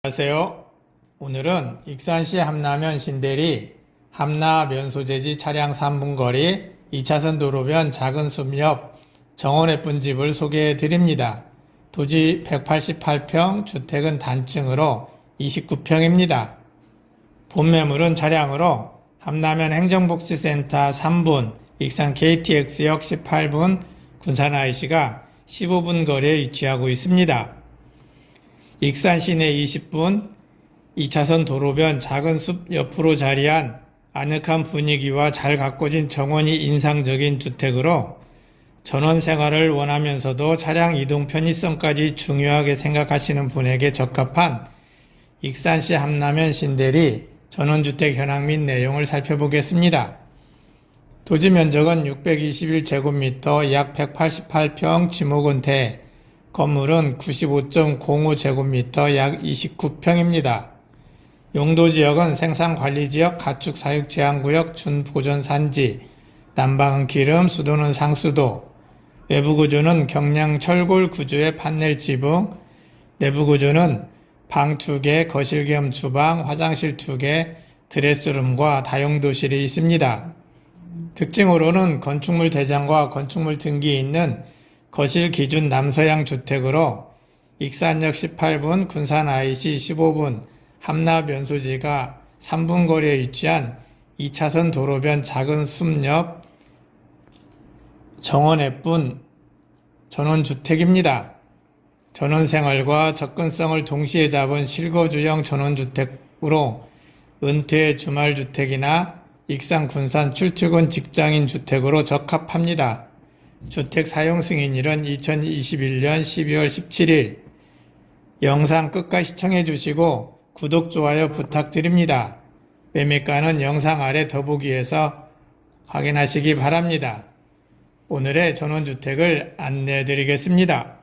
안녕하세요. 오늘은 익산시 함라면 신대리 함라 면소재지 차량 3분 거리 2차선 도로변 작은 숲 옆 정원예쁜 집을 소개해 드립니다. 토지 188평, 주택은 단층으로 29평입니다. 본 매물은 차량으로 함라면 행정복지센터 3분, 익산 KTX역 18분, 군산ic가 15분 거리에 위치하고 있습니다. 익산 시내 20분, 2차선 도로변 작은 숲 옆으로 자리한 아늑한 분위기와 잘 가꿔진 정원이 인상적인 주택으로 전원생활을 원하면서도 차량 이동 편의성까지 중요하게 생각하시는 분에게 적합한 익산시 함라면 신대리 전원주택 현황 및 내용을 살펴보겠습니다. 토지 면적은 621제곱미터, 약 188평, 지목은 대, 건물은 95.05제곱미터, 약 29평입니다. 용도지역은 생산관리지역, 가축 사육제한구역, 준보전산지, 난방은 기름, 수도는 상수도, 외부구조는 경량철골구조의 판넬지붕, 내부구조는 방 2개, 거실 겸 주방, 화장실 2개, 드레스룸과 다용도실이 있습니다. 특징으로는 건축물 대장과 건축물 등기 있는 거실기준 남서양 주택으로 익산역 18분, 군산ic 15분, 함라 면소지가 3분 거리에 위치한 2차선 도로변 작은 숲 옆 정원예쁜 전원주택입니다. 전원생활과 접근성을 동시에 잡은 실거주형 전원주택으로 은퇴 주말주택이나 익산 군산 출퇴근 직장인 주택으로 적합합니다. 주택 사용 승인일은 2021년 12월 17일. 영상 끝까지 시청해 주시고 구독, 좋아요 부탁드립니다. 매매가는 영상 아래 더보기에서 확인하시기 바랍니다. 오늘의 전원주택을 안내해 드리겠습니다.